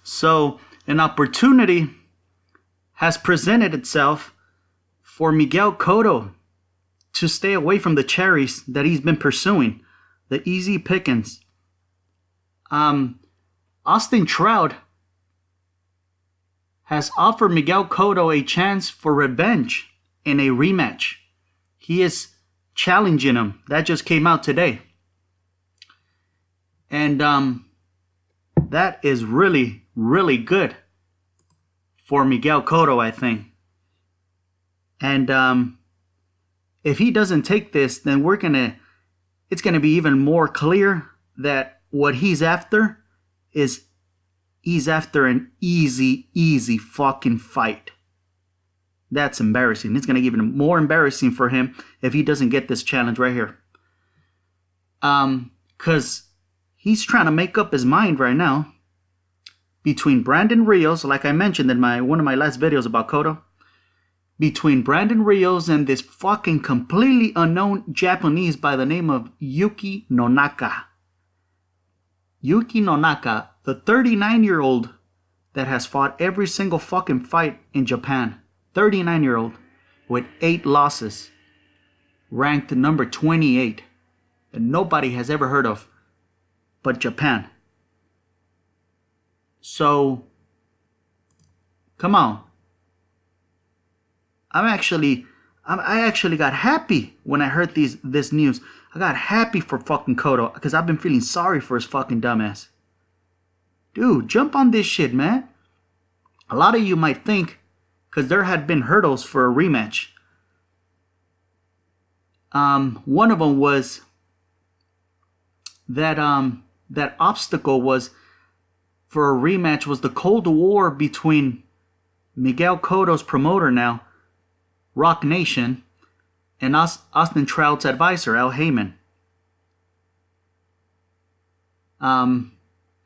So an opportunity has presented itself for Miguel Cotto to stay away from the cherries that he's been pursuing, the easy pickings. Austin Trout has offered Miguel Cotto a chance for revenge in a rematch. He is challenging him. That just came out today. And that is really, really good for Miguel Cotto, I think. And if he doesn't take this, then it's gonna be even more clear that what he's after is he's after an easy fucking fight. That's embarrassing. It's gonna get even more embarrassing for him if he doesn't get this challenge right here. Cause he's trying to make up his mind right now between Brandon Rios, like I mentioned in one of my last videos about Cotto, between Brandon Rios and this fucking completely unknown Japanese by the name of Yuki Nonaka. Yuki Nonaka, the 39-year-old that has fought every single fucking fight in Japan. 39-year-old with 8 losses, ranked number 28, that nobody has ever heard of but Japan. So, come on. I actually got happy when I heard this news. I got happy for fucking Cotto because I've been feeling sorry for his fucking dumbass. Dude, jump on this shit, man. A lot of you might think, because there had been hurdles for a rematch. One of them was that that obstacle was for a rematch was the Cold War between Miguel Cotto's promoter now, Rock Nation, and Austin Trout's advisor, Al Heyman.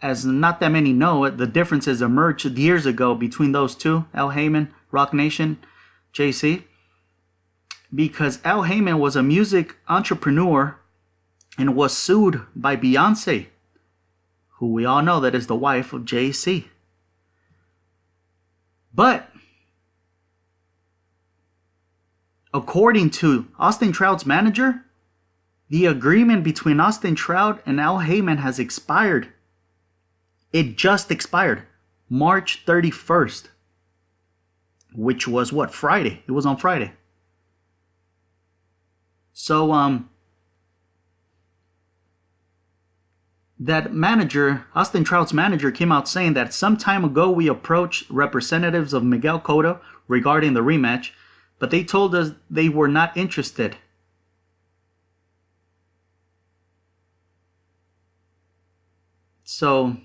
As not that many know it, the differences emerged years ago between those two, Al Heyman, Rock Nation, JC, because Al Heyman was a music entrepreneur and was sued by Beyonce, who we all know that is the wife of JC. But according to Austin Trout's manager, the agreement between Austin Trout and Al Heyman has expired. It just expired March 31st, which was what, Friday? It was on Friday. So, that manager, Austin Trout's manager, came out saying that some time ago we approached representatives of Miguel Cotto regarding the rematch, but they told us they were not interested. So,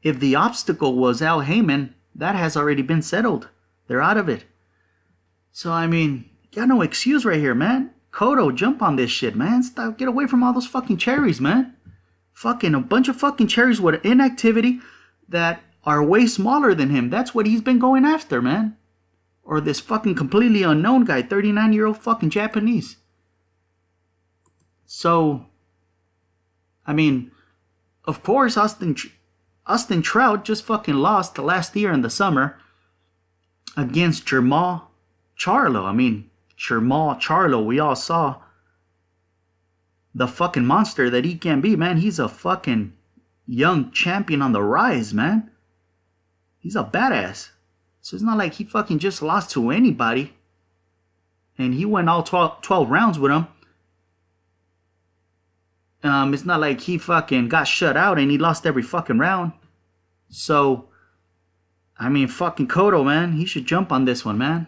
if the obstacle was Al Heyman, that has already been settled. They're out of it. So, I mean, got no excuse right here, man. Cotto, jump on this shit, man. Stop, get away from all those fucking cherries, man. Fucking a bunch of fucking cherries with inactivity that are way smaller than him. That's what he's been going after, man. Or this fucking completely unknown guy, 39-year-old fucking Japanese. So, I mean, of course, Austin Trout just fucking lost last year in the summer against Jermall Charlo. I mean, Jermall Charlo, we all saw the fucking monster that he can be, man. He's a fucking young champion on the rise, man. He's a badass. So it's not like he fucking just lost to anybody. And he went all 12 rounds with him. It's not like he fucking got shut out and he lost every fucking round. So, I mean, fucking Cotto, man. He should jump on this one, man.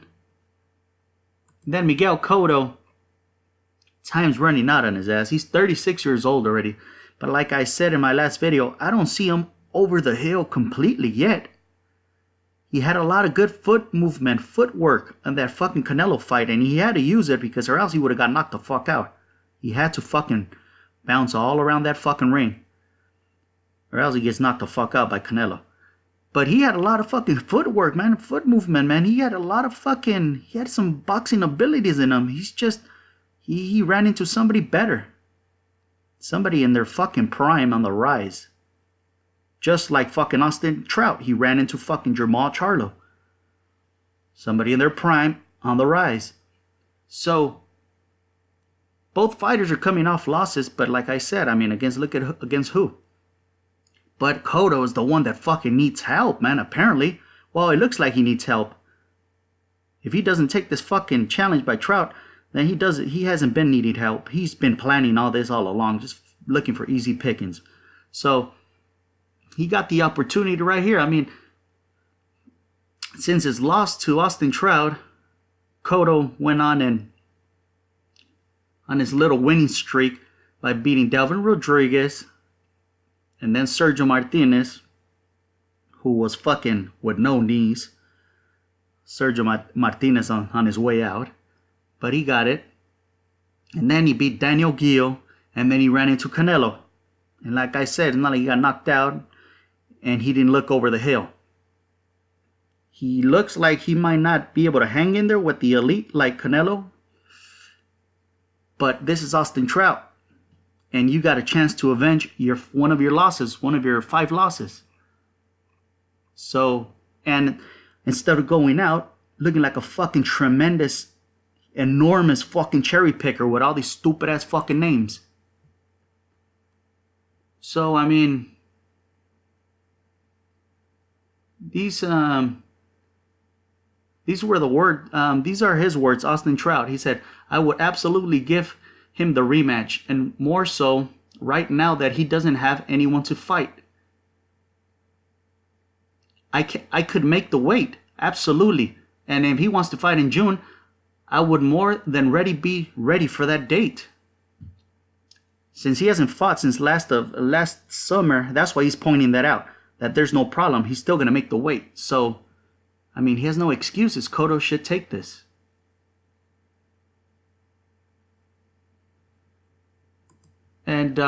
Then Miguel Cotto, time's running out on his ass. He's 36 years old already. But like I said in my last video, I don't see him over the hill completely yet. He had a lot of good footwork in that fucking Canelo fight. And he had to use it because or else he would have got knocked the fuck out. He had to fucking bounce all around that fucking ring. Or else he gets knocked the fuck out by Canelo. But he had a lot of fucking footwork, man. Foot movement, man. He had a lot of fucking... He had some boxing abilities in him. He's just... He ran into somebody better. Somebody in their fucking prime on the rise. Just like fucking Austin Trout, he ran into fucking Jermall Charlo. Somebody in their prime on the rise. So both fighters are coming off losses, but like I said, I mean, against who? But Cotto is the one that fucking needs help, man, apparently. Well, it looks like he needs help. If he doesn't take this fucking challenge by Trout, then he hasn't been needing help. He's been planning all this all along, just looking for easy pickings. So he got the opportunity right here. I mean, since his loss to Austin Trout, Cotto went on his little winning streak by beating Delvin Rodriguez and then Sergio Martinez, who was fucking with no knees. Sergio Martinez on his way out, but he got it. And then he beat Daniel Gil, and then he ran into Canelo. And like I said, it's not like he got knocked out and he didn't look over the hill. He looks like he might not be able to hang in there with the elite like Canelo. But this is Austin Trout. And you got a chance to avenge one of your losses, one of your 5 losses. So, and instead of going out looking like a fucking tremendous, enormous fucking cherry picker with all these stupid ass fucking names. So, I mean, these were these are his words, Austin Trout. He said, I would absolutely give him the rematch, and more so right now that he doesn't have anyone to fight. I could make the weight, absolutely. And if he wants to fight in June, I would more than be ready for that date. Since he hasn't fought since last summer, that's why he's pointing that out. That there's no problem. He's still going to make the weight. So, I mean, he has no excuses. Cotto should take this. And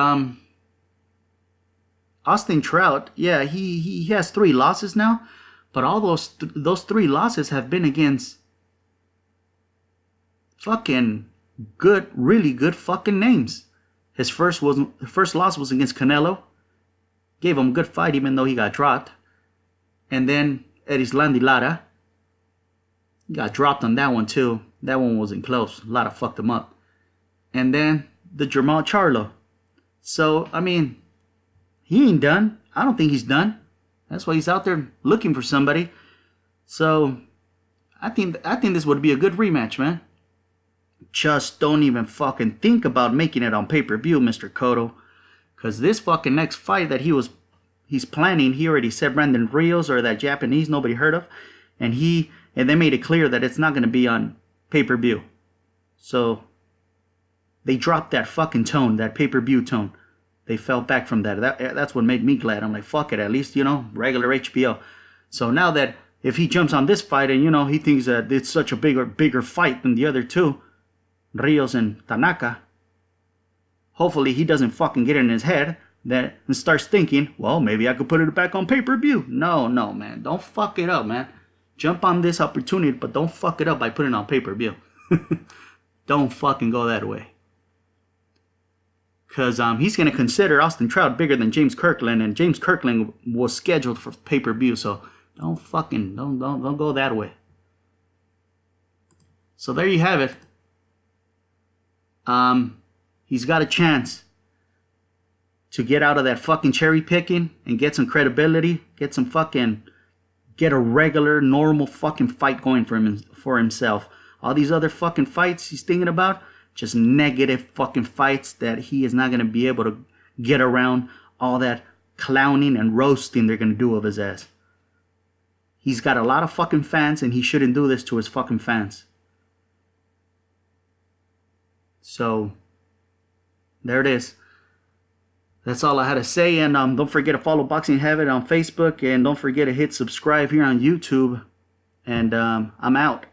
Austin Trout, yeah, he has 3 losses now, but all those 3 losses have been against fucking good, really good fucking names. His first loss was against Canelo. Gave him a good fight even though he got dropped. And then Erislandy Lara. He got dropped on that one too. That one wasn't close. Lara fucked him up. And then the Jermall Charlo. So, I mean, he ain't done. I don't think he's done. That's why he's out there looking for somebody. So, I think this would be a good rematch, man. Just don't even fucking think about making it on pay-per-view, Mr. Cotto. Because this fucking next fight that he's planning, he already said Brandon Rios or that Japanese nobody heard of. And they made it clear that it's not going to be on pay-per-view. So, they dropped that fucking tone, that pay-per-view tone. They fell back from that. That's what made me glad. I'm like, fuck it, at least, regular HBO. So now that if he jumps on this fight and, he thinks that it's such a bigger fight than the other 2, Rios and Tanaka, hopefully he doesn't fucking get it in his head and starts thinking, well, maybe I could put it back on pay-per-view. No, man. Don't fuck it up, man. Jump on this opportunity, but don't fuck it up by putting it on pay-per-view. Don't fucking go that way. Because he's going to consider Austin Trout bigger than James Kirkland, and James Kirkland was scheduled for pay-per-view, so don't go that way. So there you have it. He's got a chance to get out of that fucking cherry picking and get some credibility, get a regular, normal fucking fight going for himself. All these other fucking fights he's thinking about, just negative fucking fights that he is not going to be able to get around all that clowning and roasting they're going to do of his ass. He's got a lot of fucking fans and he shouldn't do this to his fucking fans. So, there it is. That's all I had to say. And don't forget to follow Boxing Heaven on Facebook. And don't forget to hit subscribe here on YouTube. And I'm out.